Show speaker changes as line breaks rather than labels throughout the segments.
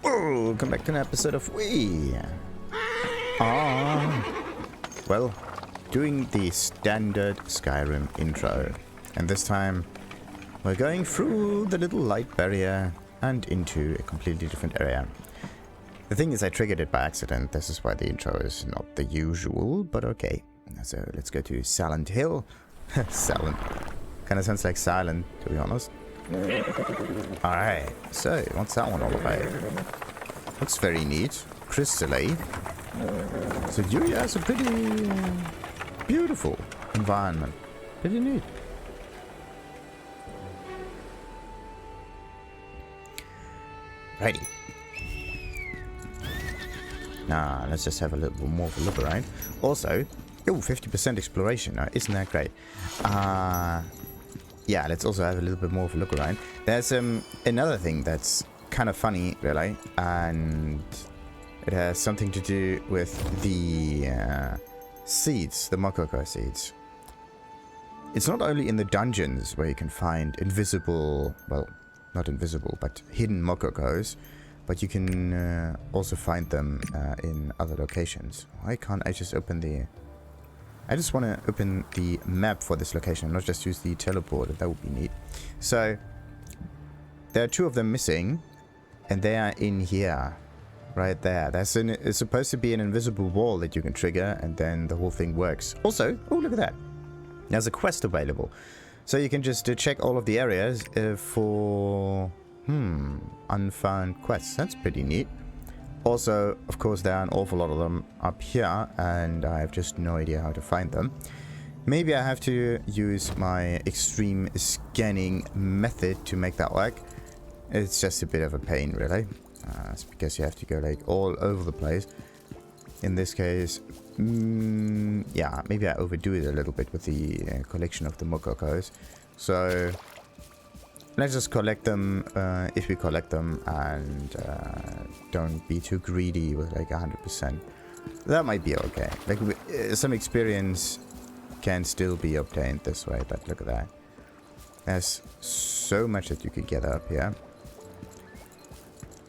Welcome back to an episode of We. Well, doing the standard Skyrim intro. And this time, we're going through the little light barrier and into a completely different area. The thing is, I triggered it by accident. This is why the intro is not the usual, but okay. So let's go to Silent Hill. Silent. Kind of sounds like silent, to be honest. Alright, so what's that one all about? Looks very neat. Crystally. So Julia has a pretty beautiful environment. Pretty neat. Righty. Now, let's just have a little more of a look around. Also, 50% exploration. Now, isn't that great? Yeah, let's also have a little bit more of a look around. There's another thing that's kind of funny, really, and it has something to do with the seeds, the Mokoko seeds. It's not only in the dungeons where you can find invisible, well, not invisible, but hidden Mokokos, but you can also find them in other locations. Why can't I just open the... I just want to open the map for this location, not just use the teleporter. That would be neat. So, there are two of them missing, and they are in here. Right there. It's supposed to be an invisible wall that you can trigger, and then the whole thing works. Also, oh, look at that. There's a quest available. So you can just check all of the areas for... unfound quests. That's pretty neat. Also, of course, there are an awful lot of them up here, and I have just no idea how to find them. Maybe I have to use my extreme scanning method to make that work. It's just a bit of a pain, really. It's because you have to go like all over the place. In this case, yeah, maybe I overdo it a little bit with the collection of the Mokokos. So... let's just collect them if we collect them, and don't be too greedy with like 100%. That might be okay. Like some experience can still be obtained this way, but look at that. There's so much that you could get up here.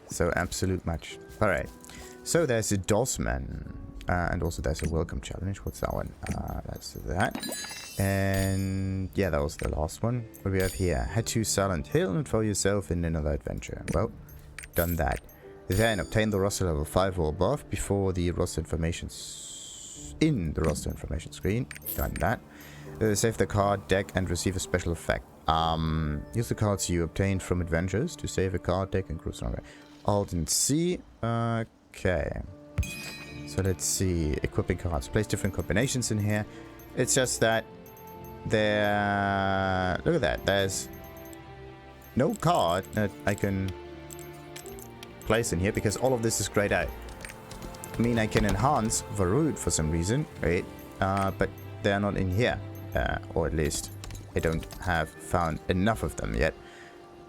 So absolute much. Alright. So there's a Dosman. And also there's a welcome challenge. What's that one? That's that. And yeah, that was the last one. What do we have here? Head to Silent Hill and throw yourself in another adventure. Well, done that. Then obtain the roster level 5 or above before the roster information in the roster information screen. Done that. Save the card deck and receive a special effect. Use the cards you obtained from adventures to save a card deck and grow stronger. Alt and C. Okay. So let's see. Equipping cards. Place different combinations in here. It's just that there... look at that. There's no card that I can place in here because all of this is grayed out. I mean, I can enhance Varud for some reason, right? But they're not in here. Or at least I don't have found enough of them yet.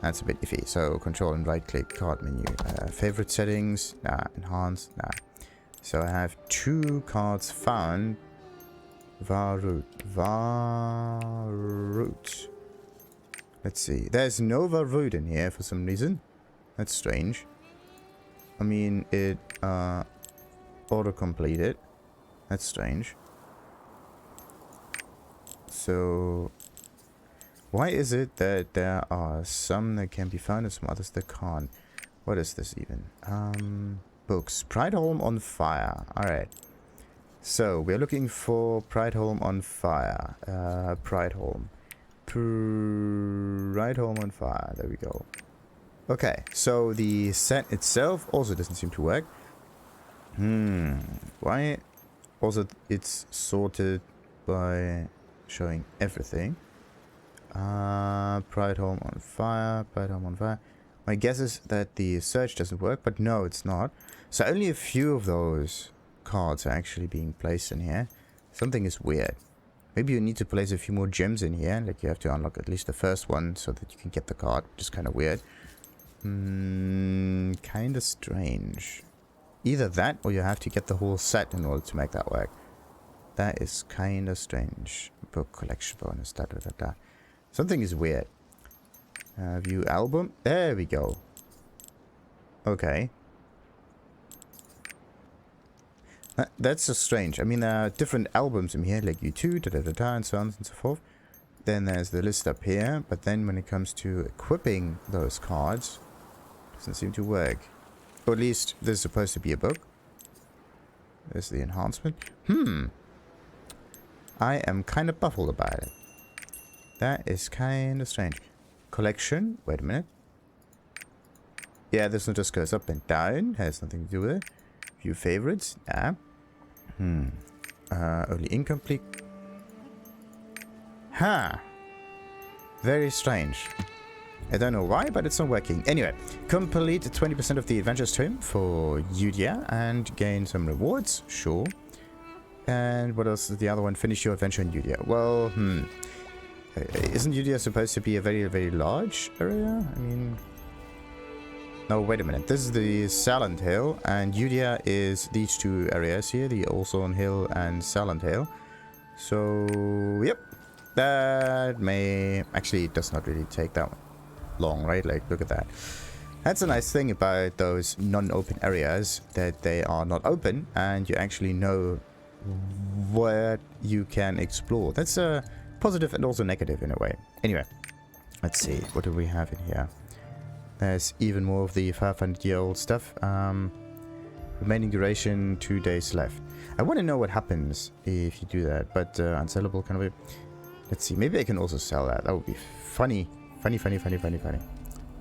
That's a bit iffy. So control and right click card menu. Favorite settings. Nah. Enhance. Nah. So I have 2 cards found. Varut. Let's see. There's no Varut in here for some reason. That's strange. I mean, it auto-completed. That's strange. So, why is it that there are some that can be found and some others that can't? What is this even? Books. Prideholm on Fire. Alright. So, we're looking for Prideholm on Fire. Prideholm. Prideholm on Fire. There we go. Okay, so the set itself also doesn't seem to work. Why? Also, it's sorted by showing everything. Prideholm on Fire. Prideholm on Fire. My guess is that the search doesn't work, but no, it's not. So only a few of those cards are actually being placed in here. Something is weird. Maybe you need to place a few more gems in here. Like you have to unlock at least the first one so that you can get the card, which is kind of weird. Kind of strange. Either that or you have to get the whole set in order to make that work. That is kind of strange. Book collection bonus. Something is weird. View album. There we go. Okay. That's so strange. I mean, there are different albums in here, like U2, da-da-da-da, and so on and so forth. Then there's the list up here, but then when it comes to equipping those cards, it doesn't seem to work. Or at least there's supposed to be a book. There's the enhancement. I am kind of baffled about it. That is kind of strange. Collection. Wait a minute. Yeah, this one just goes up and down. Has nothing to do with it. View favorites. Yeah. Only incomplete. Very strange. I don't know why, but it's not working. Anyway, complete 20% of the adventure stream for Yudia and gain some rewards. Sure. And what else is the other one? Finish your adventure in Yudia. Well, isn't Yudia supposed to be a very, very large area? I mean... No, wait a minute. This is the Silent Hill, and Yudia is these two areas here, the Olson Hill and Silent Hill. So, yep. That may... Actually, it does not really take that long, right? Like, look at that. That's a nice thing about those non-open areas, that they are not open, and you actually know what you can explore. That's a positive and also negative in a way. Anyway, let's see. What do we have in here? There's even more of the 500-year-old stuff. Remaining duration, 2 days left. I want to know what happens if you do that, but unsellable kind of. Let's see. Maybe I can also sell that. That would be funny. Funny.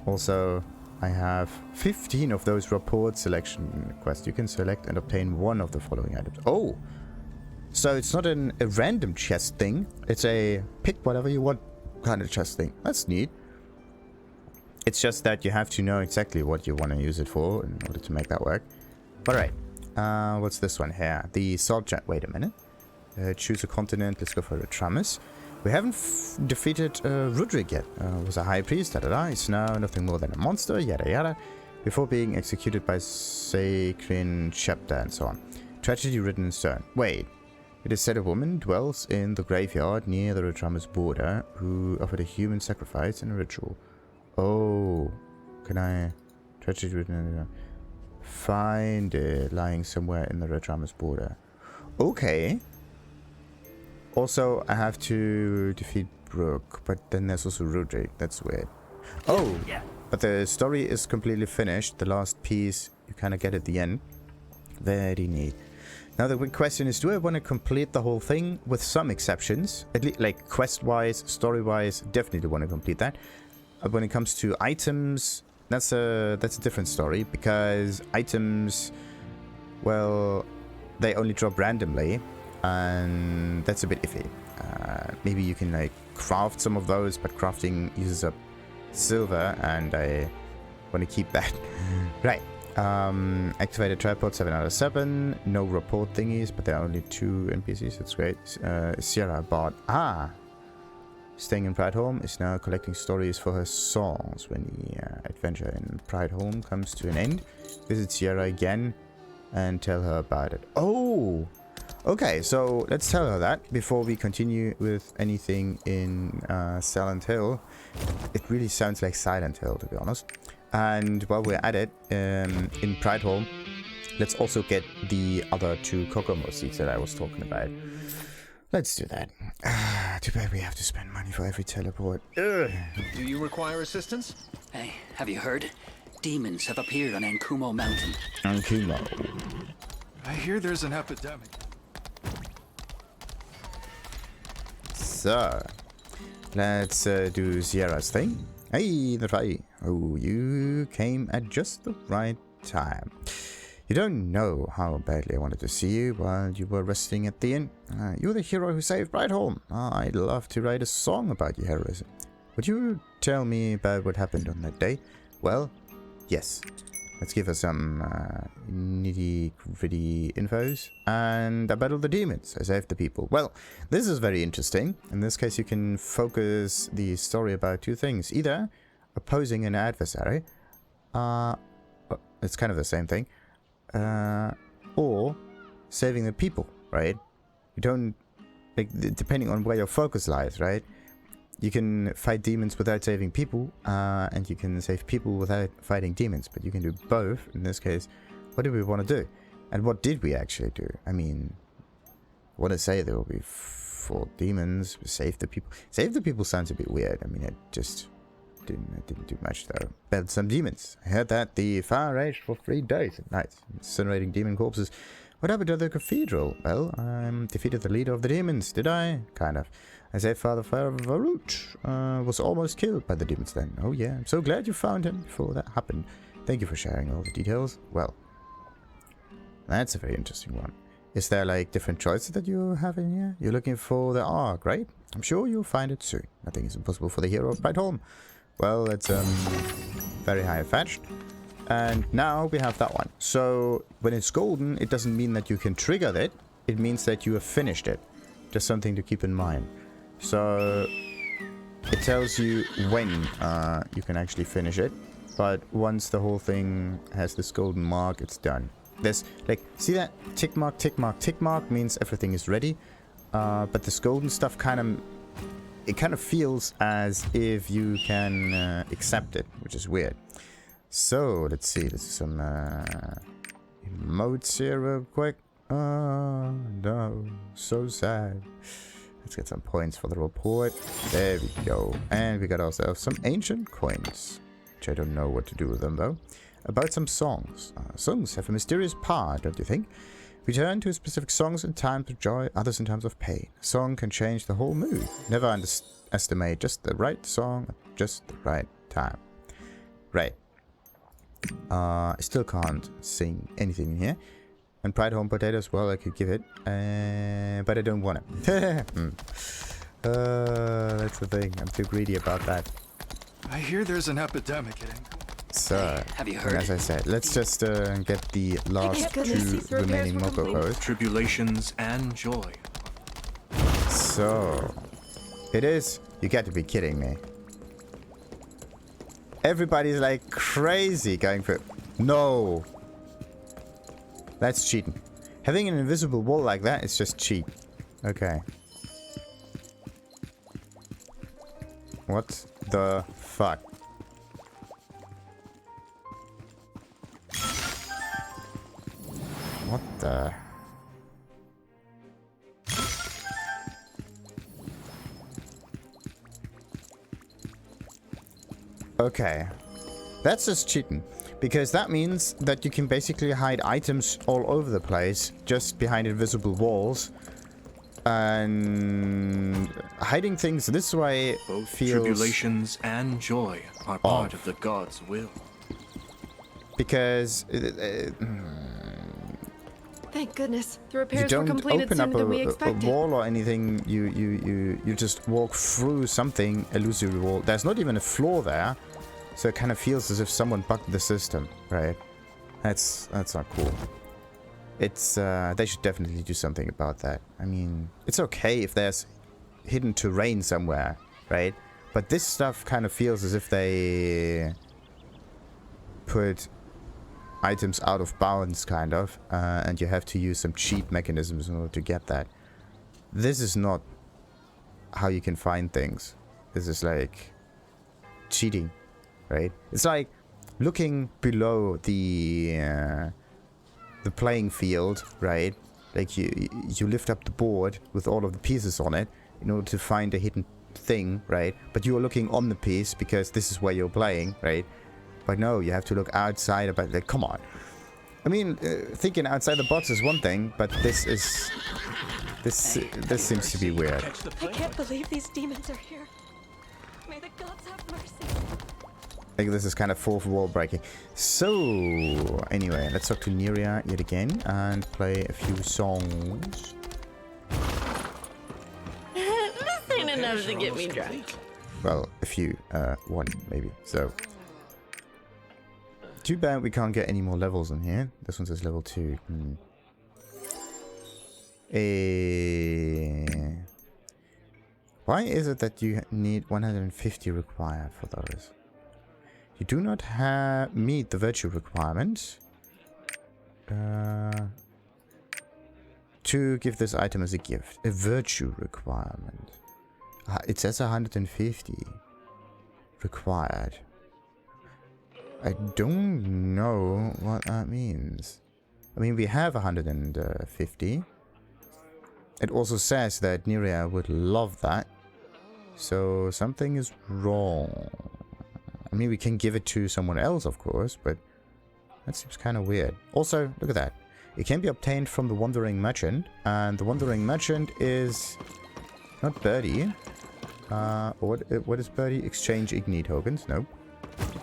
Also, I have 15 of those rapport selection quests. You can select and obtain one of the following items. Oh! So it's not a random chest thing. It's a pick whatever you want kind of chest thing. That's neat. It's just that you have to know exactly what you want to use it for in order to make that work. Alright. What's this one here? The salt jet. Wait a minute. Choose a continent. Let's go for the Tramus. We haven't defeated Rudrick yet. Was a high priest. It's now nothing more than a monster. Yada yada. Before being executed by Sacred Chapter and so on. Tragedy written in stone. Wait. It is said a woman dwells in the graveyard near the Tramus border who offered a human sacrifice in a ritual. Oh, can I tragedy written? Find it lying somewhere in the Retramus border. Okay. Also, I have to defeat Brooke, but then there's also Rudrick. That's weird. Oh, yeah. But the story is completely finished. The last piece you kind of get at the end. Very neat. Now the big question is, do I want to complete the whole thing? With some exceptions, at least like quest-wise, story-wise, definitely want to complete that. When it comes to items, that's a different story, because items, well, they only drop randomly, and that's a bit iffy. Maybe you can like craft some of those, but crafting uses up silver, and I want to keep that. Right. Activated tripod 7 out of 7. No report thingies, but there are only 2 NPCs. That's great. Siera bought. Staying in Prideholm is now collecting stories for her songs. When the adventure in Prideholm comes to an end, visit Siera again and tell her about it. Oh! Okay, so let's tell her that before we continue with anything in Silent Hill. It really sounds like Silent Hill, to be honest. And while we're at it, in Prideholm, let's also get the other 2 Kokomo seeds that I was talking about. Let's do that. Too bad we have to spend money for every teleport. Ugh.
Do you require assistance?
Hey, have you heard? Demons have appeared on Ankumo Mountain.
Ankumo.
I hear there's an epidemic.
So, let's do Siera's thing. Hey, TheNefari. Oh, you came at just the right time. You don't know how badly I wanted to see you while you were resting at the inn. You're the hero who saved Prideholm. I'd love to write a song about your heroism. Would you tell me about what happened on that day? Well, yes. Let's give us some nitty-gritty infos. And I battled the demons. I saved the people. Well, this is very interesting. In this case, you can focus the story about 2 things. Either opposing an adversary. It's kind of the same thing. Or saving the people, right? You don't, like, depending on where your focus lies, right? You can fight demons without saving people, and you can save people without fighting demons, but you can do both. In this case, what do we want to do? And what did we actually do? I mean, I want to say there will be 4 demons. Save the people. Save the people sounds a bit weird. I mean, it just didn't do much though. Build some demons. I heard that the fire raged for 3 days and nights, incinerating demon corpses. What happened to the cathedral? Well, I defeated the leader of the demons, did I? Kind of. I saved Father Varut. Was almost killed by the demons then. Oh yeah, I'm so glad you found him before that happened. Thank you for sharing all the details. Well, that's a very interesting one. Is there like different choices that you have in here? You're looking for the Ark, right? I'm sure you'll find it soon. Nothing is impossible for the hero of Prideholm. Well, it's very high fetched. And now we have that one. So when it's golden, it doesn't mean that you can trigger it. It means that you have finished it. Just something to keep in mind. So it tells you when you can actually finish it. But once the whole thing has this golden mark, it's done. There's like, see that tick mark, tick mark, tick mark means everything is ready. But this golden stuff kind of feels as if you can accept it, which is weird. So let's see, this is some emotes here real quick. Oh no, so sad. Let's get some points for the report. There we go. And we got ourselves some ancient coins, which I don't know what to do with them though. About some songs. Songs have a mysterious power, don't you think? We turn to specific songs in times of joy, others in times of pain. A song can change the whole mood. Never underestimate just the right song at just the right time. Right. I still can't sing anything here. And Prideholm potatoes, well, I could give it. But I don't want it. That's the thing. I'm too greedy about that.
I hear there's an epidemic at Ankumo.
So,
Have you heard?
as I said, let's just get the last
goodness,
2
these repairs
remaining
were
Mokokos.
Tribulations and joy.
So, it is. You got to be kidding me. Everybody's like crazy going for it. No. That's cheating. Having an invisible wall like that is just cheat. Okay. What the fuck? What the... Okay. That's just cheating. Because that means that you can basically hide items all over the place, just behind invisible walls. And hiding things this way
Both
feels...
tribulations and joy are part of the God's will.
Because...
Thank goodness. The
you
repairs were
don't
completed
open
sooner
up
than we
a
expected.
wall or anything. You just walk through something, illusory wall. There's not even a floor there. So it kind of feels as if someone bugged the system, right? That's not cool. It's they should definitely do something about that. I mean, it's okay if there's hidden terrain somewhere, right? But this stuff kind of feels as if they put items out of bounds, kind of, and you have to use some cheat mechanisms in order to get that. This is not how you can find things. This is like cheating. Right? It's like looking below the playing field, right? Like you lift up the board with all of the pieces on it in order to find a hidden thing, right? But you are looking on the piece because this is where you're playing, right? But no, you have to look outside about like, come on. I mean, thinking outside the box is one thing, but this seems to be weird.
I can't believe these demons are here. May the gods have mercy.
I think this is kind of fourth wall breaking. So, anyway, let's talk to Neria yet again and play a few songs.
This ain't enough to get me drunk.
Well, a few. One, maybe. So. Too bad we can't get any more levels in here. This one says level 2. Why is it that you need 150 required for those? You do not meet the virtue requirement to give this item as a gift. A virtue requirement. It says 150 required. I don't know what that means. I mean, we have 150. It also says that Nerea would love that. So something is wrong. I mean, we can give it to someone else, of course, but that seems kind of weird. Also, look at that. It can be obtained from the Wandering Merchant, and the Wandering Merchant is not Birdie. What is Birdie? Exchange Igni tokens? Nope.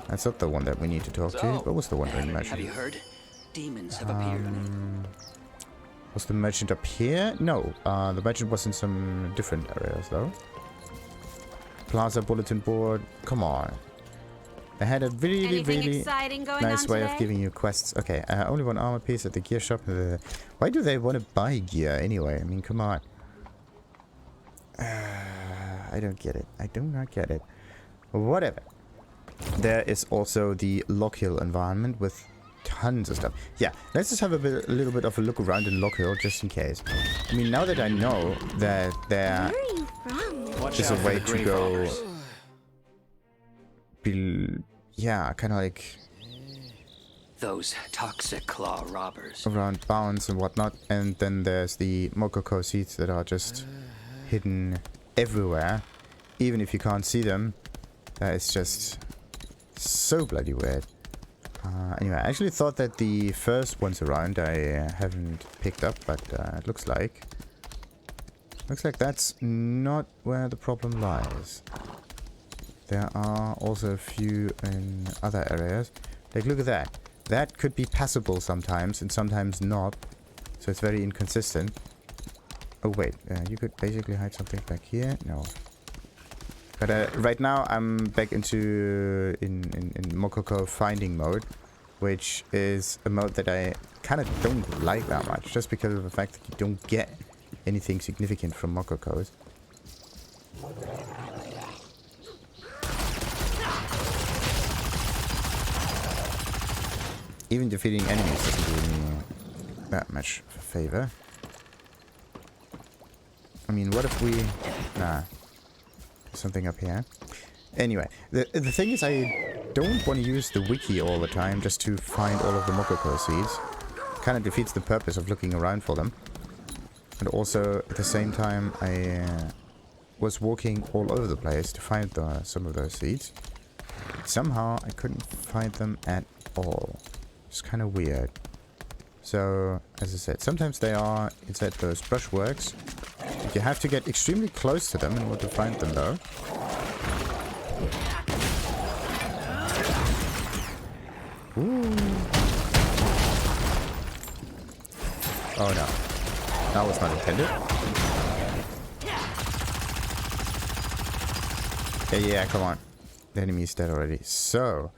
That's not the one that we need to talk to. What was the Wandering Merchant?
Have you heard? Demons have appeared on
Was the merchant up here? No. The merchant was in some different areas, though. Plaza bulletin board. Come on. They had a really nice way of giving you quests. Okay, only one armor piece at the gear shop. Why do they want to buy gear anyway? I mean, come on. I don't get it. I do not get it. Whatever. There is also the Loghill environment with tons of stuff. Yeah, let's just have a little bit of a look around in Loghill just in case. I mean, now that I know that there is a way to go... yeah, kind of like
those toxic claw robbers
around bounds and whatnot, and then there's the Mokoko seeds that are just hidden everywhere, even if you can't see them. That is just so bloody weird. Anyway, I actually thought that the first ones around I haven't picked up, but it looks like that's not where the problem lies. There are also a few in other areas. Like, look at that. That could be passable sometimes and sometimes not. So it's very inconsistent. Oh, wait. You could basically hide something back here. No. But right now I'm back into in Mokoko finding mode, which is a mode that I kind of don't like that much, just because of the fact that you don't get anything significant from Mokokos. Even defeating enemies doesn't do me that much of a favor. I mean, what if we... Nah. There's something up here. Anyway, the thing is, I don't want to use the wiki all the time just to find all of the Mokoko seeds. Kind of defeats the purpose of looking around for them. And also, at the same time, I was walking all over the place to find some of those seeds. Somehow, I couldn't find them at all. It's kind of weird. So, as I said, sometimes they are inside those brushworks. You have to get extremely close to them in order to find them, though. Ooh. Oh no. That was not intended. Yeah, come on. The enemy is dead already. So...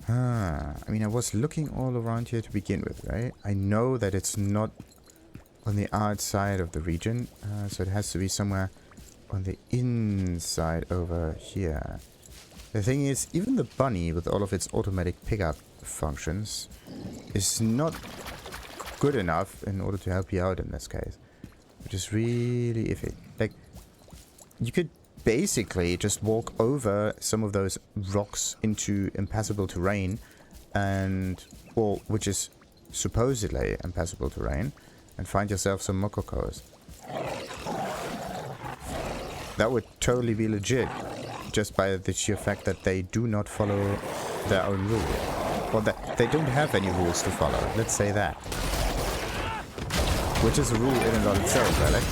I mean, I was looking all around here to begin with, right? I know that it's not on the outside of the region, so it has to be somewhere on the inside over here. The thing is, even the bunny with all of its automatic pickup functions is not good enough in order to help you out in this case, which is really iffy. Like, you could basically just walk over some of those rocks into impassable terrain, and, well, which is supposedly impassable terrain, and find yourself some Mokokos. That would totally be legit, just by the sheer fact that they do not follow their own rule. Well, they don't have any rules to follow, let's say that. Which is a rule in and of itself, really.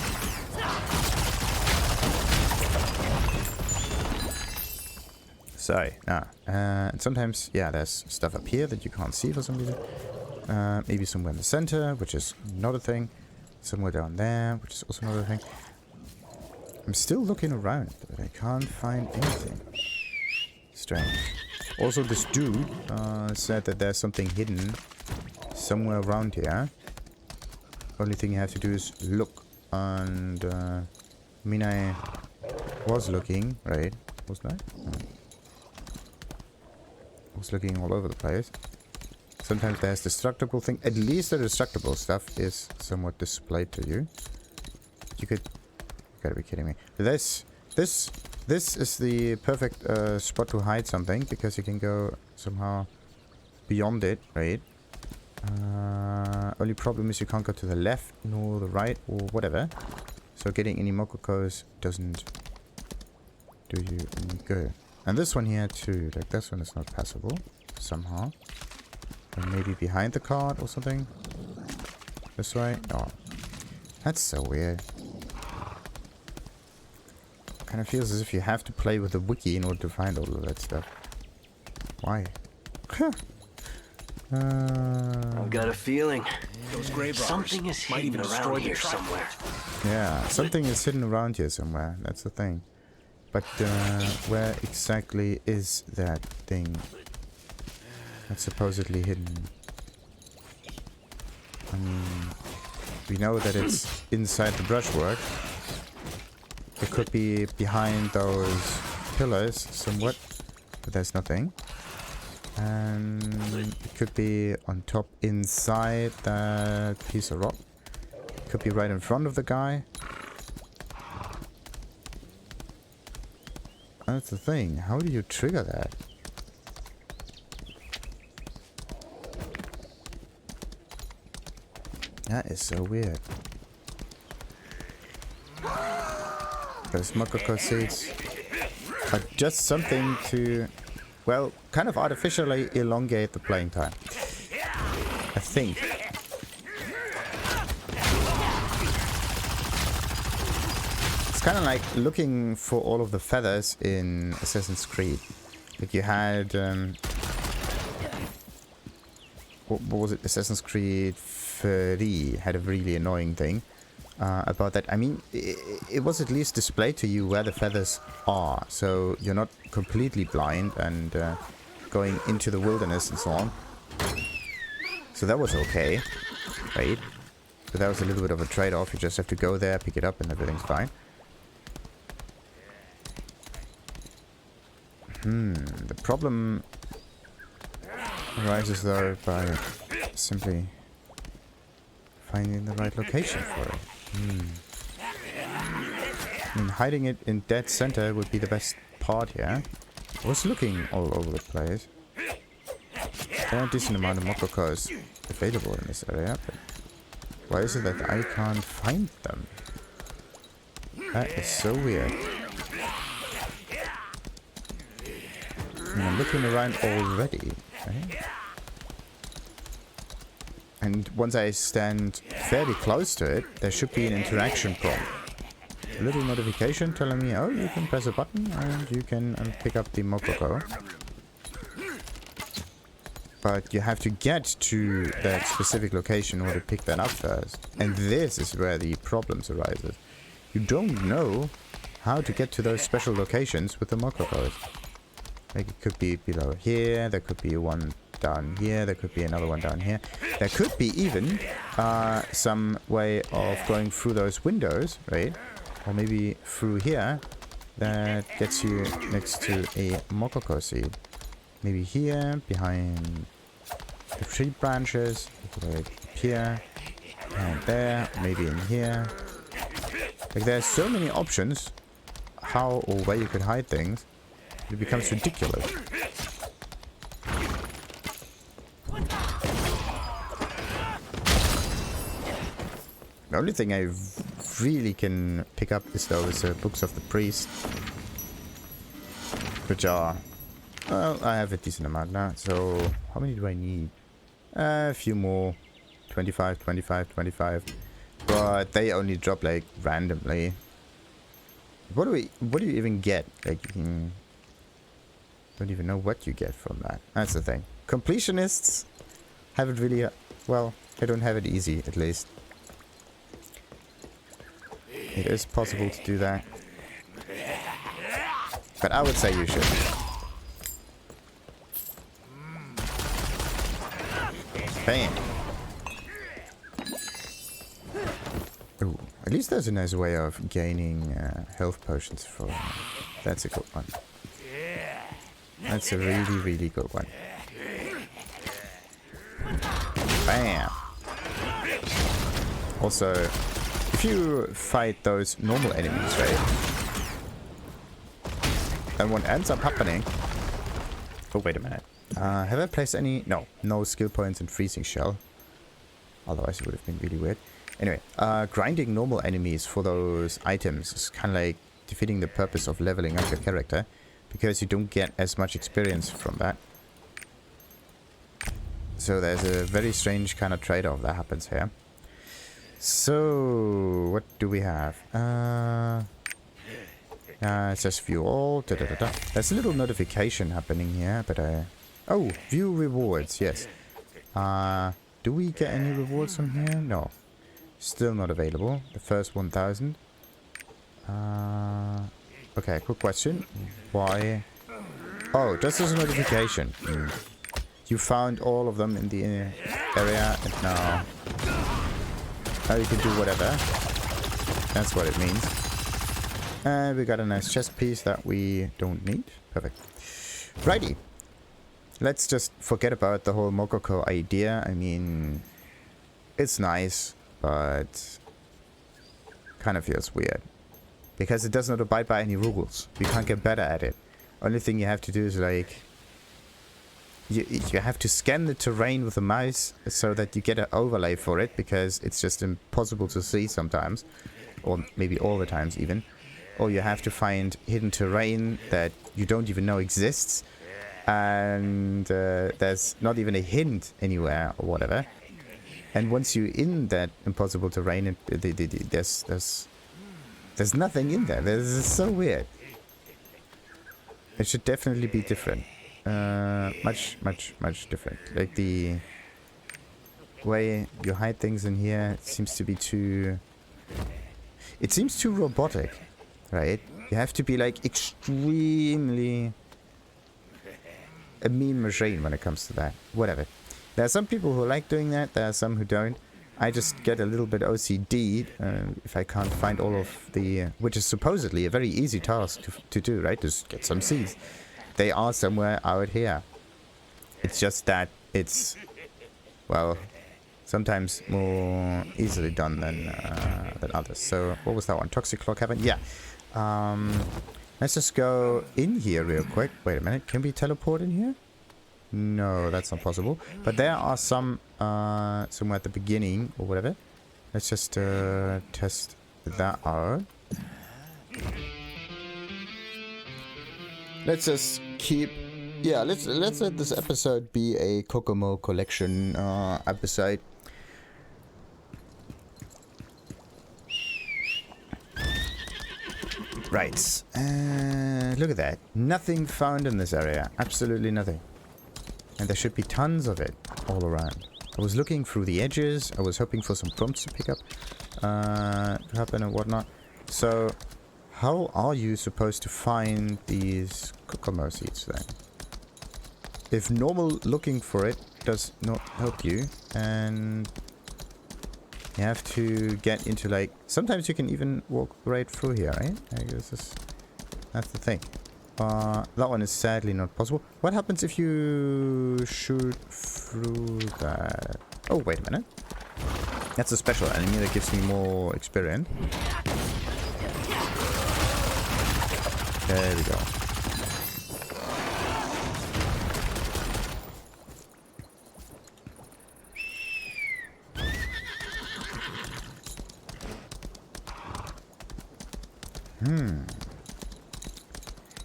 Sorry, and sometimes, yeah, there's stuff up here that you can't see for some reason. Maybe somewhere in the center, which is not a thing. Somewhere down there, which is also not a thing. I'm still looking around, but I can't find anything. Strange. Also, this dude said that there's something hidden somewhere around here. Only thing you have to do is look, and I mean, I was looking, right? Wasn't I? No. I was looking all over the place. Sometimes there's destructible thing. At least the destructible stuff is somewhat displayed to you. You could... You gotta be kidding me. This is the perfect spot to hide something, because you can go somehow beyond it, right? Only problem is you can't go to the left nor the right or whatever. So getting any Mokokos doesn't do you any good. And this one here too, like this one is not passable somehow. Or maybe behind the cart or something. This way? Oh, that's so weird. Kind of feels as if you have to play with the wiki in order to find all of that stuff. Why?
I've got a feeling
Those grave robbers
something is
might
hidden
even destroy
around
the
here
trap.
somewhere.
Yeah, something is hidden around here somewhere. That's the thing. But where exactly is that thing that's supposedly hidden? I mean, we know that it's inside the brushwork. It could be behind those pillars somewhat, but there's nothing. And it could be on top inside that piece of rock. It could be right in front of the guy. That's the thing. How do you trigger that? That is so weird. Those Mokoko seeds are just something to, well, kind of artificially elongate the playing time. I think. It's kind of like looking for all of the feathers in Assassin's Creed. Like you had, what was it? Assassin's Creed 3 had a really annoying thing. About that. I mean, it was at least displayed to you where the feathers are, so you're not completely blind and going into the wilderness and so on. So that was okay, right? But that was a little bit of a trade-off. You just have to go there, pick it up, and everything's fine. The problem arises though by simply finding the right location for it. I mean, hiding it in dead center would be the best part here. I was looking all over the place. There are a decent amount of Mokokos available in this area, but why is it that I can't find them? That is so weird. I mean, I'm looking around already, right? And once I stand fairly close to it, there should be an interaction prompt. A little notification telling me, oh, you can press a button and you can pick up the Mokoko. But you have to get to that specific location in order to pick that up first. And this is where the problems arises. You don't know how to get to those special locations with the Mokokos. Like it could be below here, there could be one down here, there could be another one down here. There could be even some way of going through those windows, right? Or maybe through here that gets you next to a Mokoko seed. Maybe here, behind the tree branches, like here and there, maybe in here. Like there's so many options how or where you could hide things. It becomes ridiculous. The only thing I really can pick up is those books of the priest, which are, well, I have a decent amount now. So how many do I need? A few more, 25, 25, 25, but they only drop like randomly. What do you even get? Like you can, don't even know what you get from that. That's the thing. Completionists have it really, well, they don't have it easy, at least. It is possible to do that. But I would say you should. Bam! Ooh, at least there's a nice way of gaining health potions for... That's a good one. That's a really, really good one. Bam! Also, if you fight those normal enemies, right? And what ends up happening... Oh, wait a minute. Have I placed any... No. No skill points in Freezing Shell. Otherwise it would have been really weird. Anyway, grinding normal enemies for those items is kind of like defeating the purpose of leveling up your character, because you don't get as much experience from that. So there's a very strange kind of trade-off that happens here. So, what do we have? It says view all. There's a little notification happening here, but oh, view rewards, yes. Do we get any rewards from here? No. Still not available. The first 1,000. Okay, quick question. Why? Oh, just as a notification. You found all of them in the area, and now you can do whatever. That's what it means. And we got a nice chest piece that we don't need. Perfect. Righty. Let's just forget about the whole Mokoko idea. I mean, it's nice, but kind of feels weird. Because it does not abide by any rules. You can't get better at it. Only thing you have to do is like... You have to scan the terrain with a mouse so that you get an overlay for it, because it's just impossible to see sometimes. Or maybe all the times even. Or you have to find hidden terrain that you don't even know exists. And there's not even a hint anywhere or whatever. And once you're in that impossible terrain, there's nothing in there. It's so weird. It should definitely be different. Much different. Like the way you hide things in here seems to be too... It seems too robotic, right? You have to be like extremely a mean machine when it comes to that. Whatever. There are some people who like doing that. There are some who don't. I just get a little bit OCD if I can't find all of the... which is supposedly a very easy task to do, right? Just get some seeds. They are somewhere out here. It's just that it's... well, sometimes more easily done than others. So, what was that one? Toxic Clock Heaven? Yeah. Let's just go in here real quick. Wait a minute. Can we teleport in here? No, that's not possible. But there are some somewhere at the beginning or whatever. Let's just test that out. Let's just keep... yeah, let's let this episode be a Kokomo collection episode. Right. Look at that. Nothing found in this area. Absolutely nothing. And there should be tons of it all around. I was looking through the edges. I was hoping for some prompts to pick up. Happen and whatnot. So, how are you supposed to find these Kokomo seeds then? If normal looking for it does not help you, and you have to get into like... sometimes you can even walk right through here, right? I guess that's the thing. That one is sadly not possible. What happens if you shoot through that? Oh, wait a minute. That's a special enemy that gives me more experience. There we go.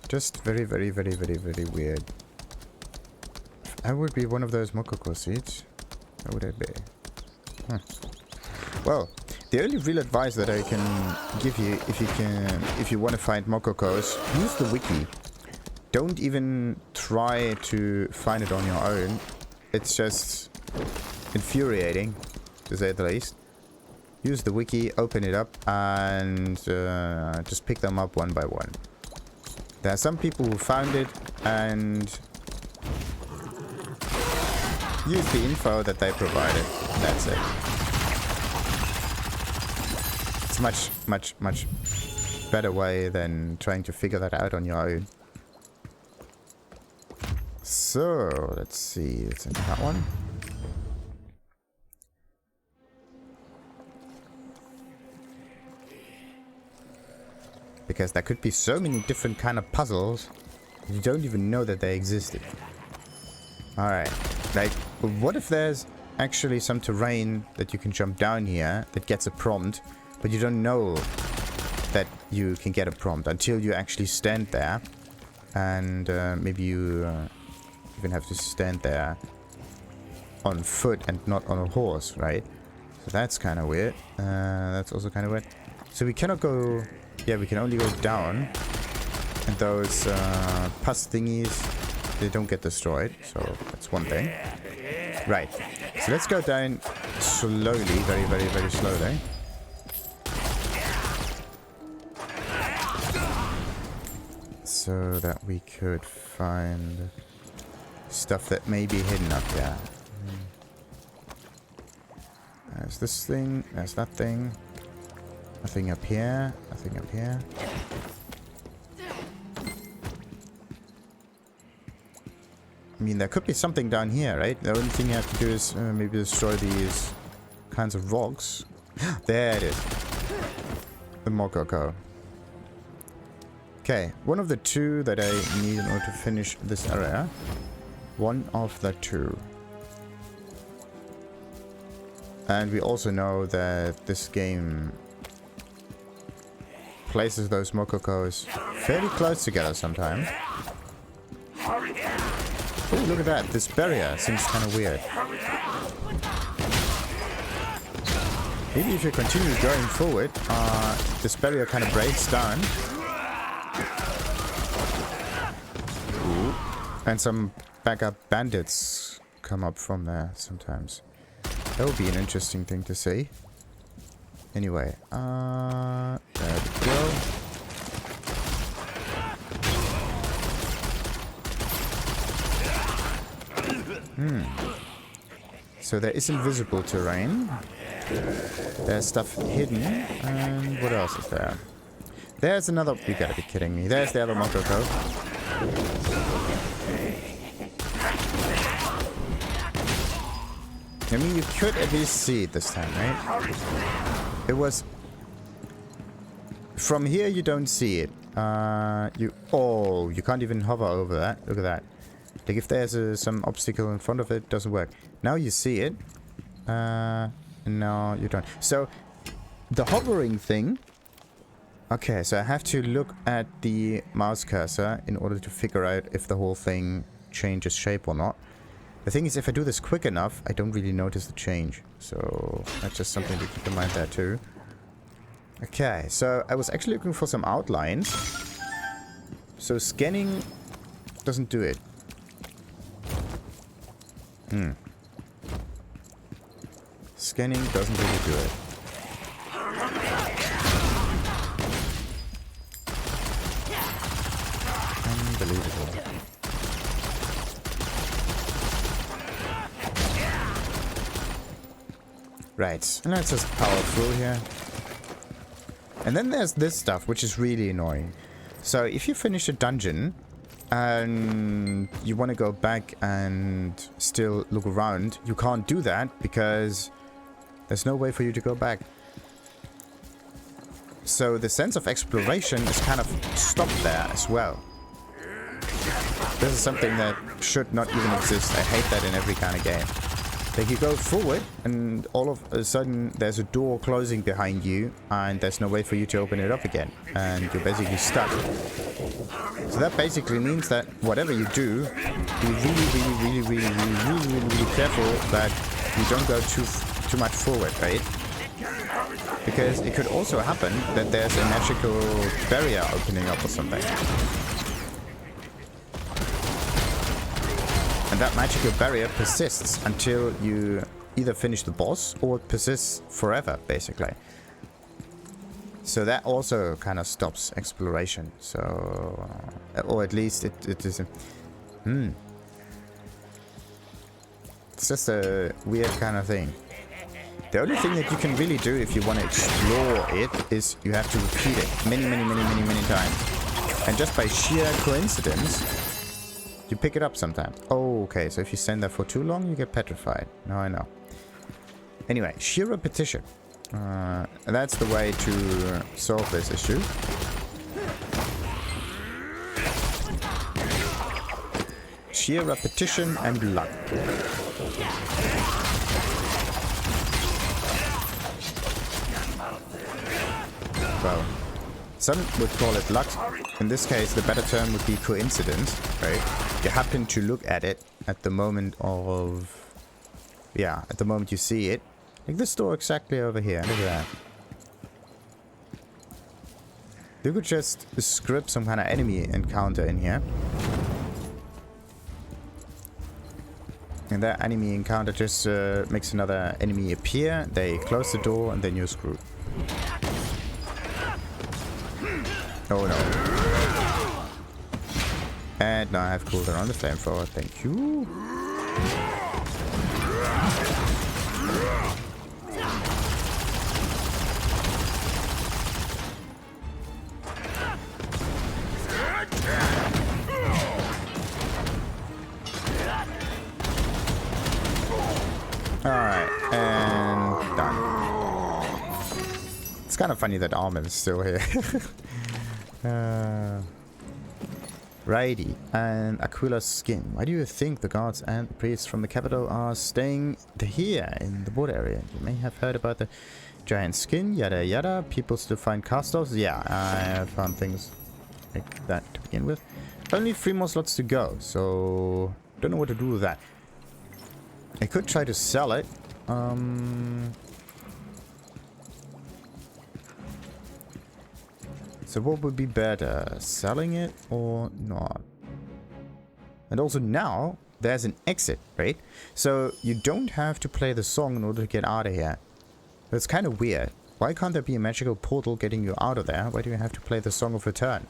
Just very weird. I would be one of those Mokoko seeds. How would I be? Well, the only real advice that I can give you, if you want to find Mokokos, use the wiki. Don't even try to find it on your own. It's just infuriating, to say the least. Use the wiki, open it up, and just pick them up one by one. There are some people who found it and use the info that they provided. That's it. It's much better way than trying to figure that out on your own. So, let's see. It's in that one. Because there could be so many different kind of puzzles, you don't even know that they existed. Alright. Like, what if there's actually some terrain that you can jump down here that gets a prompt, but you don't know that you can get a prompt until you actually stand there. And maybe you even have to stand there on foot and not on a horse, right? So that's kind of weird. That's also kind of weird. So we cannot go... Yeah, we can only go down. And those pus thingies, they don't get destroyed. So that's one thing. Right. So let's go down slowly. Very, very, very slowly. So that we could find stuff that may be hidden up there. There's this thing. There's that thing. Nothing up here. Nothing up here. I mean, there could be something down here, right? The only thing you have to do is maybe destroy these kinds of rocks. There it is. The Mokoko. Okay, one of the two that I need in order to finish this area. One of the two. And we also know that this game places those Mokokos fairly close together sometimes. Oh, look at that. This barrier seems kind of weird. Maybe if you continue going forward, this barrier kind of breaks down. Ooh. And some backup bandits come up from there sometimes. That would be an interesting thing to see. Anyway, there we go. So there is invisible terrain. There's stuff hidden. And what else is there? There's another... You gotta be kidding me. There's the other Mokoko. I mean, you could at least see it this time, right? It was... From here, you don't see it. Oh, you can't even hover over that. Look at that. Like, if there's some obstacle in front of it, it doesn't work. Now you see it. And now you don't. So, the hovering thing... Okay, so I have to look at the mouse cursor in order to figure out if the whole thing changes shape or not. The thing is, if I do this quick enough, I don't really notice the change. So, that's just something to keep in mind there too. Okay, so I was actually looking for some outlines. So, scanning doesn't do it. Scanning doesn't really do it. Unbelievable. Right, and let's just power through here. And then there's this stuff, which is really annoying. So if you finish a dungeon and you want to go back and still look around, you can't do that because there's no way for you to go back. So the sense of exploration is kind of stopped there as well. This is something that should not even exist. I hate that in every kind of game. Like, you go forward and all of a sudden there's a door closing behind you and there's no way for you to open it up again. And you're basically stuck. So that basically means that whatever you do, be really careful that you don't go too much forward, right? Because it could also happen that there's a magical barrier opening up or something. And that magical barrier persists until you either finish the boss or it persists forever, basically. So that also kind of stops exploration. So, or at least it is. It's just a weird kind of thing. The only thing that you can really do if you want to explore it is you have to repeat it many times. And just by sheer coincidence, you pick it up sometimes. Oh, okay. So if you stand there for too long, you get petrified. Now I know. Anyway, sheer repetition. That's the way to solve this issue. Sheer repetition and luck. well. Some would call it luck. In this case, the better term would be coincidence, right? You happen to look at it at the moment of... Yeah, at the moment you see it. Like this door exactly over here. Look at that. You could just script some kind of enemy encounter in here. And that enemy encounter just makes another enemy appear. They close the door and then you're screwed. Oh no. And now I have cooldown on the flamethrower. Thank you. Alright, and done. It's kind of funny that Armin is still here. Righty, and Aquila's skin. Why do you think the guards and the priests from the capital are staying here in the border area? You may have heard about the giant skin, yada yada. People still find cast-offs. Yeah, I found things like that to begin with. Only 3 more slots to go, so don't know what to do with that. I could try to sell it. So what would be better, selling it or not? And also now there's an exit, right? So you don't have to play the song in order to get out of here. That's kind of weird. Why can't there be a magical portal getting you out of there? Why do you have to play the Song of Return?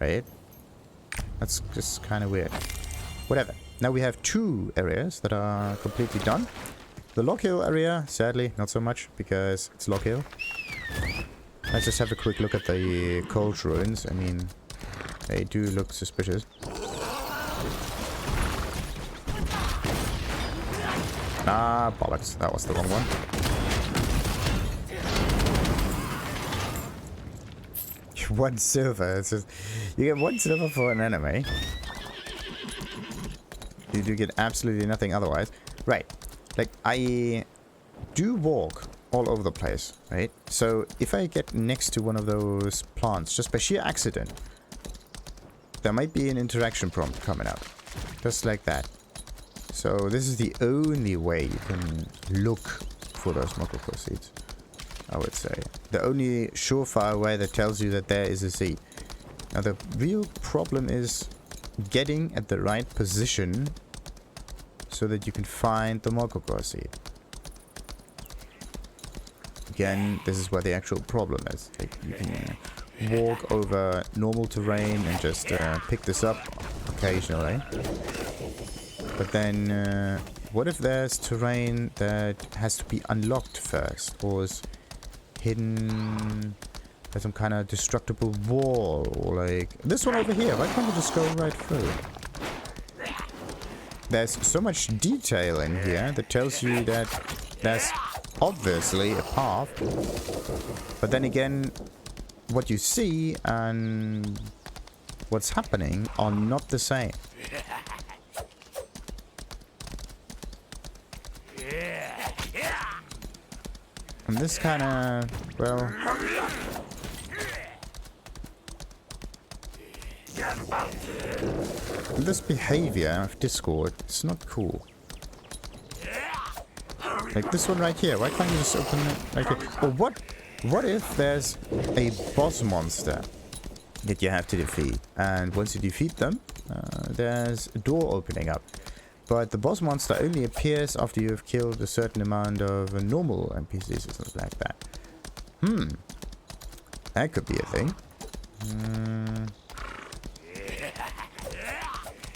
Right? That's just kind of weird. Whatever. Now we have 2 areas that are completely done. The Loghill area, sadly, not so much, because it's Loghill. Let's just have a quick look at the cold ruins. I mean, they do look suspicious. Ah, bollocks. That was the wrong one. 1 silver. It's just, you get 1 silver for an enemy. You do get absolutely nothing otherwise. Right. Like, I do walk all over the place, right? So, if I get next to one of those plants, just by sheer accident, there might be an interaction prompt coming up. Just like that. So, this is the only way you can look for those Mokoko seeds, I would say. The only surefire way that tells you that there is a seed. Now, the real problem is getting at the right position so that you can find the Mokoko seed. Again, this is where the actual problem is. Like, you can walk over normal terrain and just pick this up occasionally. But then, what if there's terrain that has to be unlocked first, or is hidden by some kind of destructible wall, or like this one over here? Why can't you just go right through? There's so much detail in here that tells you that there's obviously a path. But then again, what you see and what's happening are not the same. And this kind of, well... this behavior of Discord, it's not cool. Like this one right here, why can't you just open it like it? Or what if there's a boss monster that you have to defeat? And once you defeat them, there's a door opening up. But the boss monster only appears after you have killed a certain amount of normal NPCs or something like that. That could be a thing.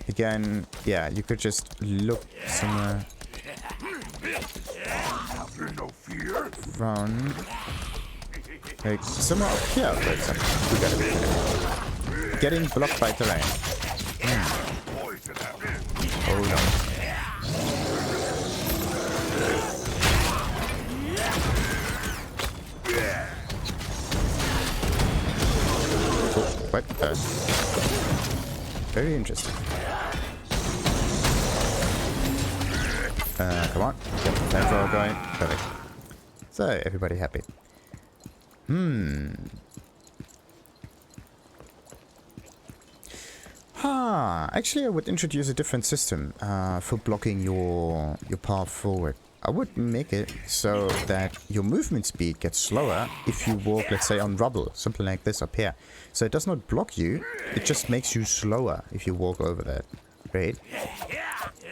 Again, yeah, you could just look somewhere. Run. Like, somewhere up here, for example. We gotta be careful. Getting blocked by terrain. Hold on. Oh, what? Very interesting. Come on. Get the flamethrower going. Perfect. So, everybody happy. Actually, I would introduce a different system for blocking your path forward. I would make it so that your movement speed gets slower if you walk, let's say, on rubble, something like this up here. So it does not block you, it just makes you slower if you walk over that, right?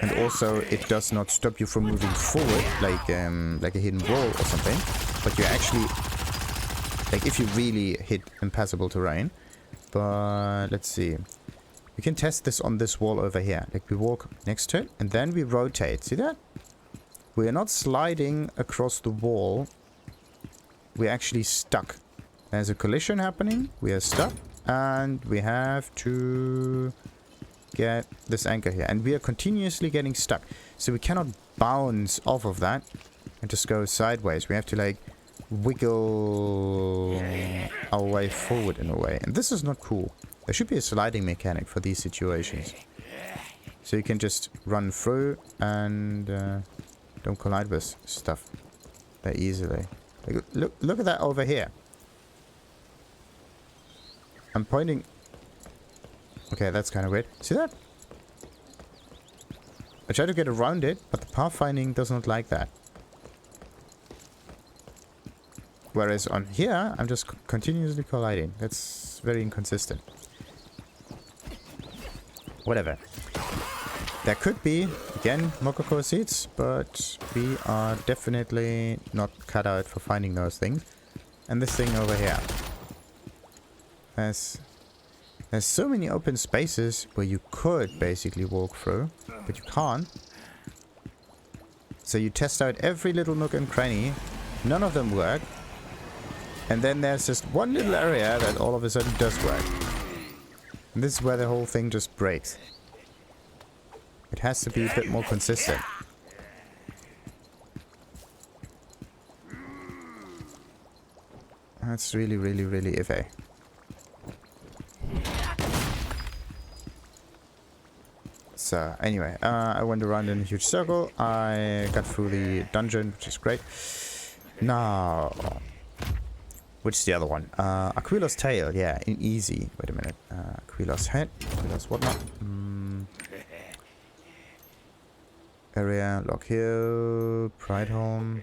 And also, it does not stop you from moving forward, like a hidden wall or something. But you actually, like, if you really hit impassable terrain. But let's see. We can test this on this wall over here. Like, we walk next to it, and then we rotate. See that? We are not sliding across the wall. We're actually stuck. There's a collision happening. We are stuck. And we have to get this anchor here. And we are continuously getting stuck. So we cannot bounce off of that and just go sideways. We have to, like, wiggle our way forward in a way. And this is not cool. There should be a sliding mechanic for these situations. So you can just run through and don't collide with stuff that easily. Like, look at that over here. I'm pointing. Okay, that's kind of weird. See that? I try to get around it, but the pathfinding does not like that. Whereas on here, I'm just continuously colliding. That's very inconsistent. Whatever. There could be, again, Mokoko seeds, but we are definitely not cut out for finding those things. And this thing over here. There's so many open spaces where you could basically walk through, but you can't. So you test out every little nook and cranny. None of them work. And then there's just one little area that all of a sudden does work. And this is where the whole thing just breaks. It has to be a bit more consistent. That's really, really, really iffy. So, anyway, I went around in a huge circle. I got through the dungeon, which is great. Now, which is the other one? Aquila's Tail, yeah, in easy. Wait a minute. Aquila's Head, Aquila's whatnot. Area, Loghill, Prideholm.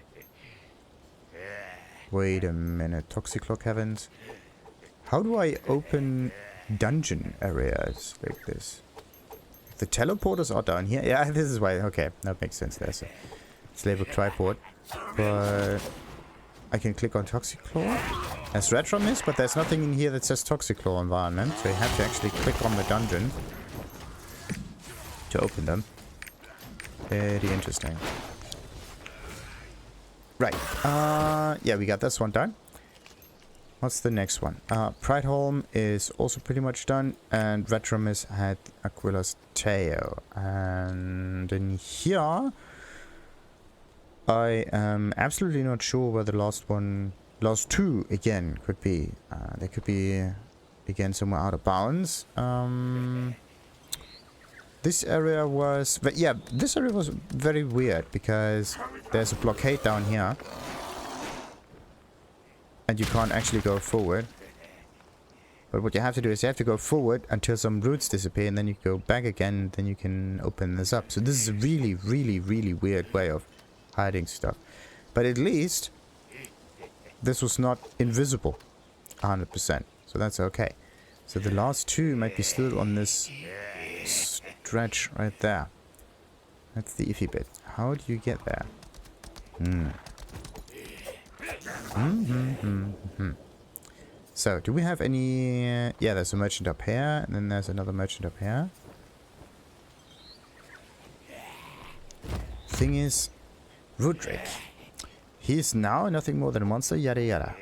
Wait a minute, Toxiclock Heavens. How do I open dungeon areas like this? The teleporters are down here. Yeah, this is why. Okay, that makes sense. There's a Slavebook tripod. But I can click on Toxiclaw. There's Retro Mist, but there's nothing in here that says Toxiclaw environment. So you have to actually click on the dungeon to open them. Very interesting. Right. Yeah, we got this one done. What's the next one? Prideholm is also pretty much done. And Retromis had Aquila's Tail. And in here, I am absolutely not sure where the last two again could be. They could be again somewhere out of bounds. This area was, but yeah, this area was very weird because there's a blockade down here. And you can't actually go forward. But what you have to do is you have to go forward until some roots disappear, and then you go back again, and then you can open this up. So this is a really, really, really weird way of hiding stuff. But at least this was not invisible 100%. So that's okay. So the last two might be still on this stretch right there. That's the iffy bit. How do you get there? So, do we have any... yeah, there's a merchant up here, and then there's another merchant up here. Thing is, Rudrick. He is now nothing more than a monster, yada yada.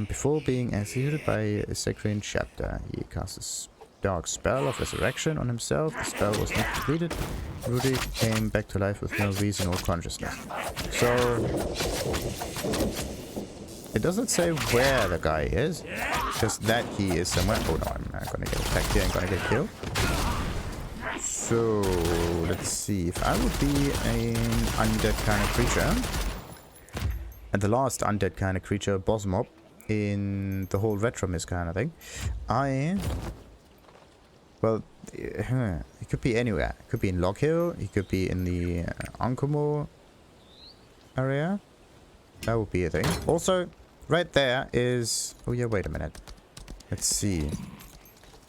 Before being executed by a Sacrian chapter, he casts a dark spell of resurrection on himself. The spell was not completed. Rudrick came back to life with no reason or consciousness. So... it doesn't say where the guy is, just that he is somewhere. Oh no, I'm gonna get attacked here and gonna get killed. So, let's see. If I would be an undead kind of creature, and the last undead kind of creature, boss mob, in the whole retro mist kind of thing. Well, it could be anywhere. It could be in Loghill. It could be in the Ankumo area. That would be a thing. Also, right there is... Oh yeah, wait a minute. Let's see.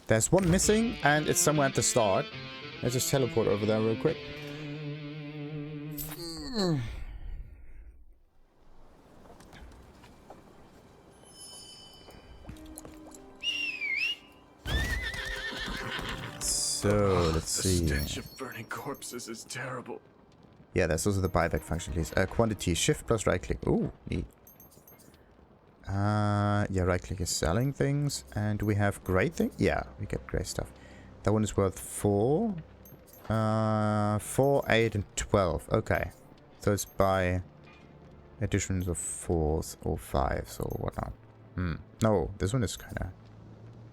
There's one missing, and it's somewhere at the start. Let's just teleport over there real quick. So, let's see.
The stench of burning corpses is terrible.
Yeah, that's also the buyback function, please. Quantity, shift plus right click. Ooh, neat. Yeah, right click is selling things. And do we have great thing? Yeah, we get great stuff. That one is worth 4. 4, 8, and 12. Okay. So it's by additions of 4s or 5s or whatnot. No, this one is kind of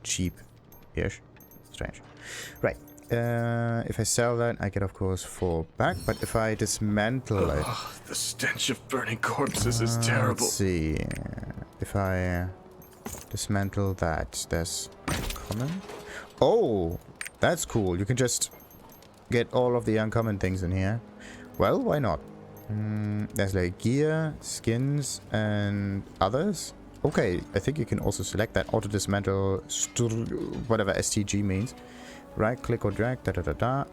cheap-ish. Strange. Right. If I sell that, I get, of course, 4 back. But if I dismantle it...
The stench of burning corpses is terrible.
Let's see. If I dismantle that, there's uncommon. Oh! That's cool. You can just get all of the uncommon things in here. Well, why not? There's like gear, skins, and others. Okay, I think you can also select that auto dismantle, whatever STG means. Right click or drag,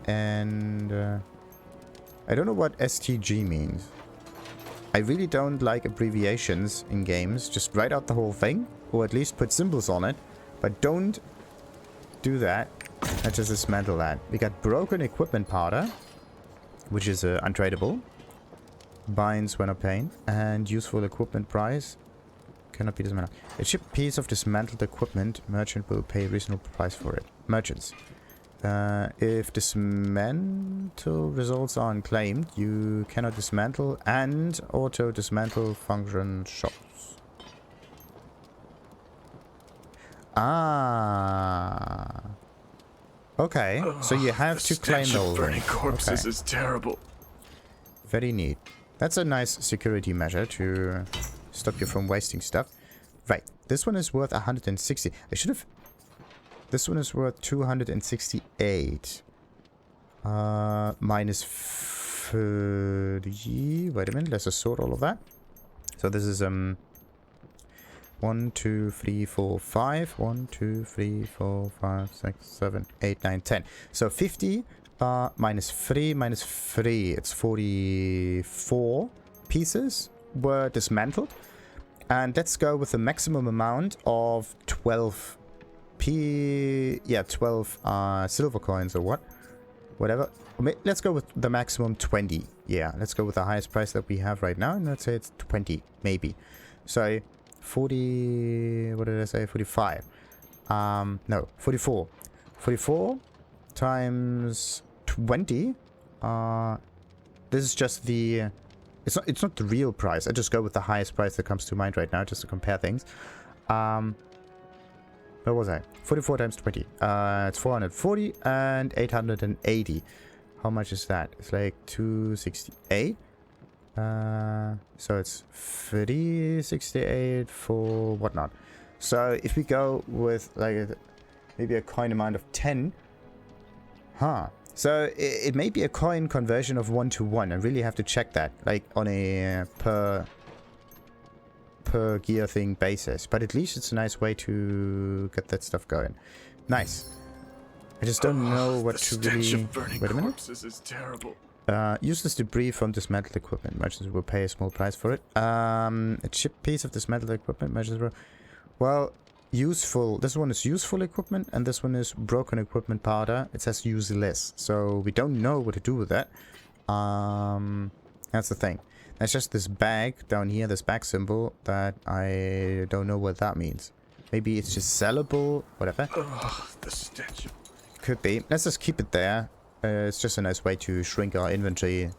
and I don't know what STG means. I really don't like abbreviations in games. Just write out the whole thing, or at least put symbols on it, but don't do that. I just dismantle that. We got broken equipment powder, which is untradeable. Binds when obtained, and useful equipment price. Cannot be dismantled. A cheap piece of dismantled equipment. Merchant will pay a reasonable price for it. Merchants. If dismantle results are unclaimed, you cannot dismantle and auto dismantle function shops. Ah. Okay, so you have to claim the whole
burning
thing.
corpses is terrible.
Very neat. That's a nice security measure to stop you from wasting stuff. Right, this one is worth 160. I should have... This one is worth 268. Minus 30. Wait a minute, let's just sort all of that. So this is 1, 2, 3, 4, 5. 1, 2, 3, 4, 5, 6, 7, 8, 9, 10. So 50 minus 3 minus 3. It's 44 pieces were dismantled. And let's go with the maximum amount of 12 silver coins or whatever. Let's go with the maximum 20. Yeah, let's go with the highest price that we have right now, and let's say it's 20 maybe. So 40, what did I say? 45. No, 44. 44 times 20. This is just the... It's not the real price. I just go with the highest price that comes to mind right now, just to compare things. Where was I? 44 times 20. It's 440 and 880. How much is that? It's like 268. So it's 368 for whatnot. So if we go with like maybe a coin amount of 10. So it may be a coin conversion of 1 to 1. I really have to check that, like on a per gear thing basis. But at least it's a nice way to get that stuff going. Nice. I just don't know what to really... Wait a minute.
Is terrible.
Useless debris from dismantled equipment. Merchants will pay a small price for it. A cheap piece of dismantled equipment. Merchants will... Well... Useful. This one is useful equipment, and this one is broken equipment powder. It says useless, so we don't know what to do with that. That's the thing. That's just this bag down here, this bag symbol, that I don't know what that means. Maybe it's just sellable, whatever.
The stench.
Could be. Let's just keep it there. It's just a nice way to shrink our inventory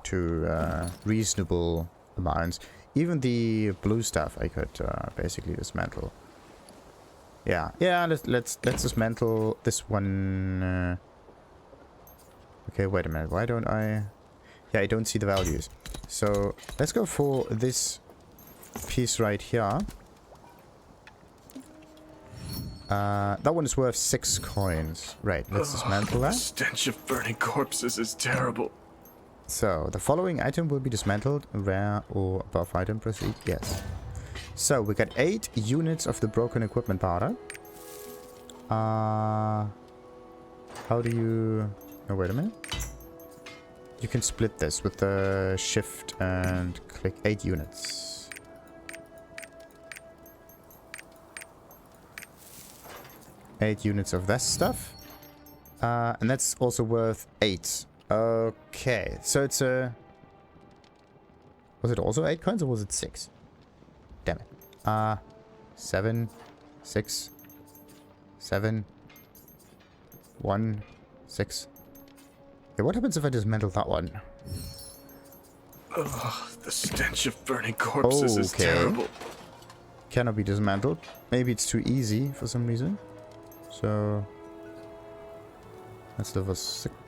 to reasonable amounts. Even the blue stuff I could basically dismantle. Yeah, let's dismantle this one. Okay, wait a minute. Why don't I... Yeah, I don't see the values. So, let's go for this piece right here. That one is worth 6 coins. Right, let's dismantle
The
that.
stench of burning corpses is terrible.
So, the following item will be dismantled. Rare or above item, proceed. Yes. So, we got 8 units of the broken equipment powder. How do you... Oh, wait a minute. You can split this with the shift and click 8 units. Eight units of that stuff. And that's also worth 8. Okay, so it's a... Was it also 8 coins or was it 6? Damn it. 7, 6, 7, 1, 6. Yeah, what happens if I dismantle that one?
Ugh, the stench of burning corpses is terrible.
Cannot be dismantled. Maybe it's too easy for some reason. So... That's level 60.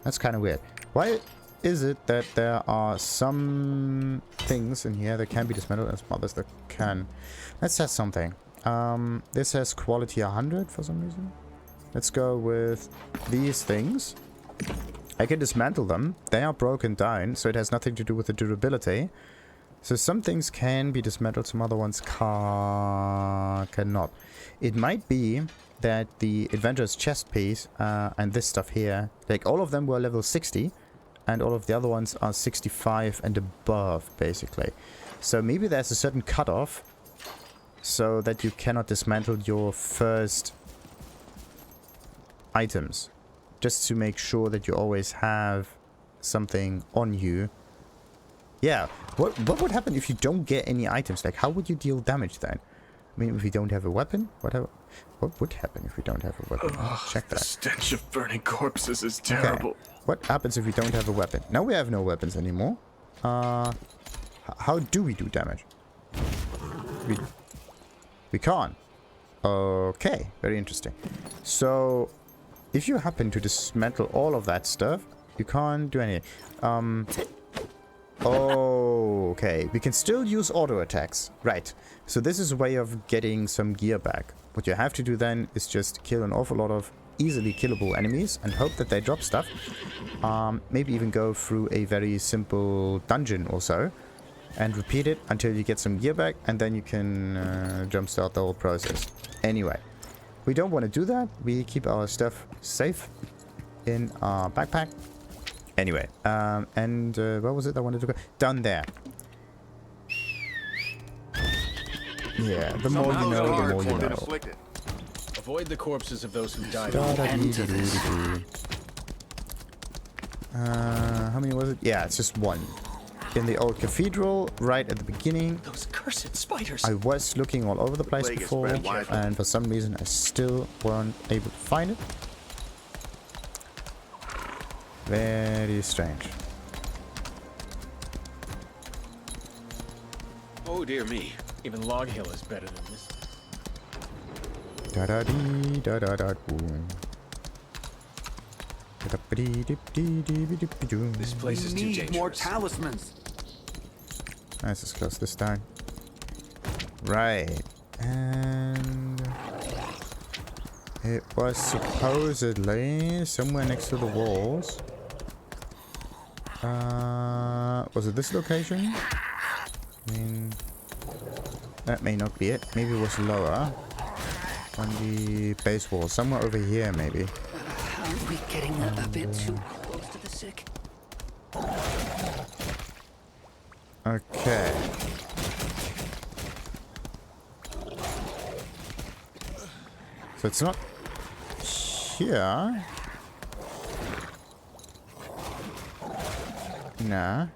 That's kind of weird. Why is it that there are some things in here that can be dismantled and some others that can? Let's test something. This has quality 100 for some reason. Let's go with these things. I can dismantle them. They are broken down, so it has nothing to do with the durability. So some things can be dismantled, some other ones cannot. It might be that the adventurer's chest piece and this stuff here, like all of them were level 60 and all of the other ones are 65 and above, basically. So maybe there's a certain cutoff so that you cannot dismantle your first items, just to make sure that you always have something on you. Yeah, what would happen if you don't get any items? Like, how would you deal damage then? I mean, if you don't have a weapon, whatever. What would happen if we don't have a weapon? Check that.
The stench of burning corpses is terrible.
Okay. What happens if we don't have a weapon? Now we have no weapons anymore. How do we do damage? We can't. Okay, very interesting. So, if you happen to dismantle all of that stuff, you can't do anything. Oh, okay. We can still use auto attacks. Right. So this is a way of getting some gear back. What you have to do then is just kill an awful lot of easily killable enemies and hope that they drop stuff. Maybe even go through a very simple dungeon or so and repeat it until you get some gear back, and then you can jumpstart the whole process. Anyway, we don't want to do that. We keep our stuff safe in our backpack. Anyway, where was it I wanted to go? Down there. Yeah, the more you know, the more you know.
Avoid the corpses of those who died.
How many was it? Yeah, it's just one. In the old cathedral, right at the beginning.
Those cursed spiders.
I was looking all over the place before, and for some reason I still weren't able to find it. Very strange.
Oh dear me. Even Loghill is better than this.
Da-da-dee, da-da-da-boom.
This place is too dangerous.
More talismans.
Let's just close this down. Right. And it was supposedly somewhere next to the walls. Was it this location? I mean, that may not be it. Maybe it was lower on the base wall. Somewhere over here, maybe.
Aren't we getting a bit too close to the sick?
Okay. So it's not here. Nah.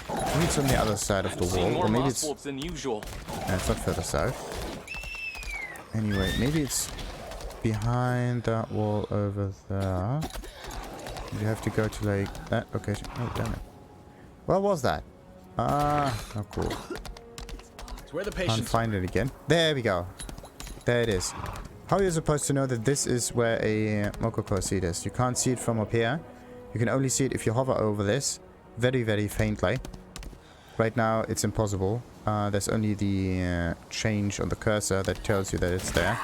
Maybe it's on the other side of the wall. Or maybe it's...
than usual.
No, it's not further south. Anyway, maybe it's behind that wall over there. You have to go to like that location. Oh, damn it. Where was that? Oh, cool.
It's where the
Can't
patients
find it again. There we go. There it is. How are you supposed to know that this is where a Mokoko seed is? You can't see it from up here. You can only see it if you hover over this very, very faintly. Right now, it's impossible. There's only the change on the cursor that tells you that it's there.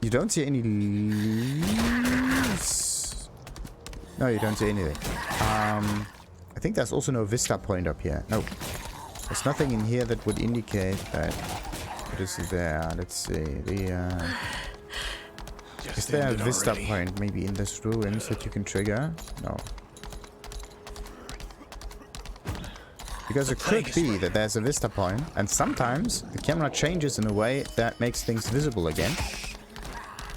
You don't see any leaves. No, you don't see anything. I think there's also no vista point up here. No. There's nothing in here that would indicate that it is there. Let's see. Is there a vista point maybe in this ruins that you can trigger? No. Because it could be that there's a vista point, and sometimes the camera changes in a way that makes things visible again.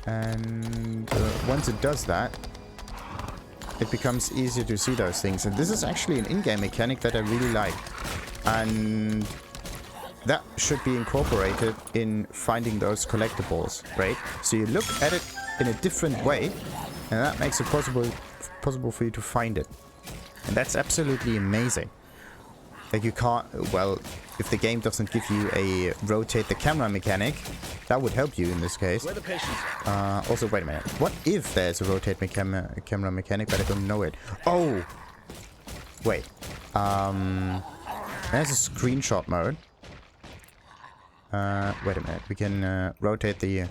And once it does that, it becomes easier to see those things. And this is actually an in-game mechanic that I really like. And that should be incorporated in finding those collectibles, right? So you look at it in a different way, and that makes it possible for you to find it. And that's absolutely amazing. Like you can't, well, if the game doesn't give you a rotate the camera mechanic, that would help you in this case.
Where the patients
Also, wait a minute. What if there's a rotate camera mechanic, but I don't know it? Oh! Wait. There's a screenshot mode. Wait a minute. We can rotate the...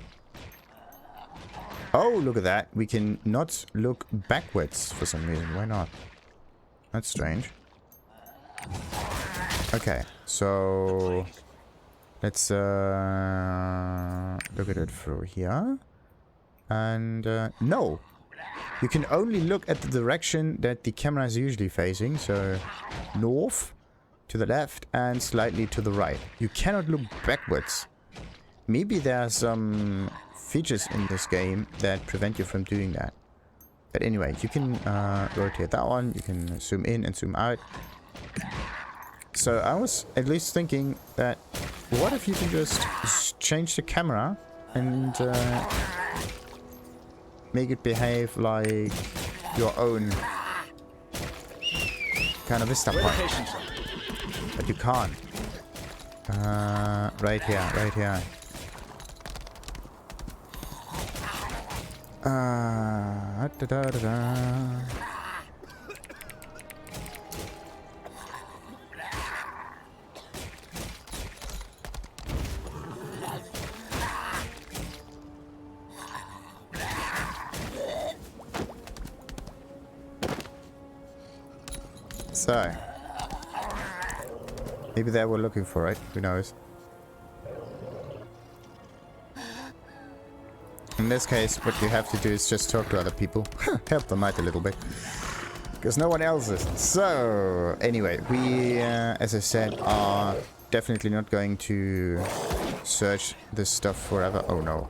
Oh, look at that. We can not look backwards for some reason. Why not? That's strange. Okay, so let's look at it through here. And no, you can only look at the direction that the camera is usually facing. So north, to the left, and slightly to the right. You cannot look backwards. Maybe there are some features in this game that prevent you from doing that. But anyway, you can rotate that one. You can zoom in and zoom out. So I was at least thinking that what if you can just change the camera and make it behave like your own kind of vista point. But you can't. Right here, right here. So, maybe they were looking for it, who knows. In this case, what you have to do is just talk to other people, help them out a little bit, because no one else is. So, anyway, we, as I said, are definitely not going to search this stuff forever. Oh no.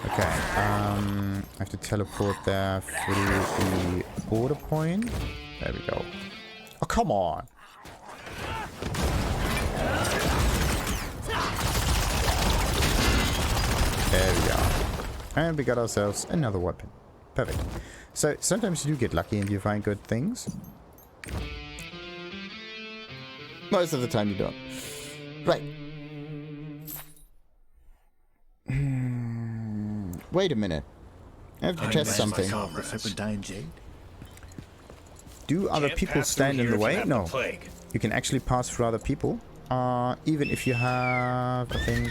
Okay, I have to teleport there through the border point. There we go. Oh, come on. There we are. And we got ourselves another weapon. Perfect. So, sometimes you do get lucky and you find good things. Most of the time you don't. Right. Wait a minute. I have to test something. Do other people stand in the way? No. You can actually pass through other people. Even if you have, I think,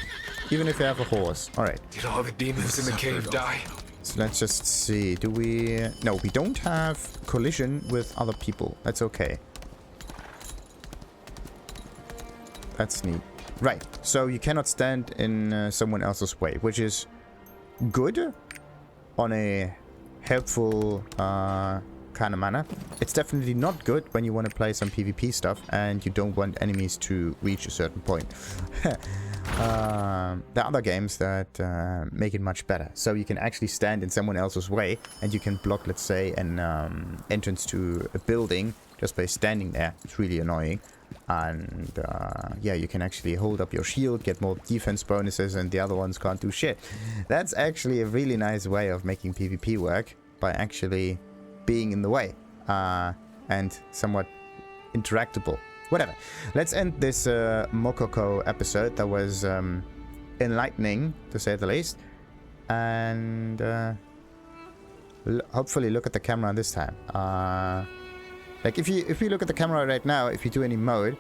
even if you have a horse. Alright.
Did all the demons in the cave die?
So let's just see. Do we... No, we don't have collision with other people. That's okay. That's neat. Right. So you cannot stand in someone else's way, which is good on a helpful kind of manner. It's definitely not good when you want to play some PvP stuff and you don't want enemies to reach a certain point. There are other games that make it much better. So you can actually stand in someone else's way and you can block, let's say, an entrance to a building just by standing there. It's really annoying. And yeah, you can actually hold up your shield, get more defense bonuses, and the other ones can't do shit. That's actually a really nice way of making PvP work, by actually being in the way and somewhat interactable. Whatever. Let's end this Mokoko episode. That was enlightening, to say the least. And hopefully look at the camera this time. Like if you look at the camera right now, if you do any mode,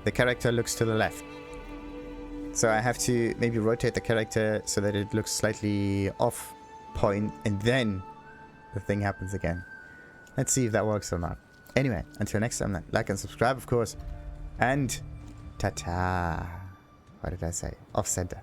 the character looks to the left. So I have to maybe rotate the character so that it looks slightly off point, and then the thing happens again. Let's see if that works or not. Anyway, until next time, like and subscribe, of course. And ta-ta. What did I say? Off center.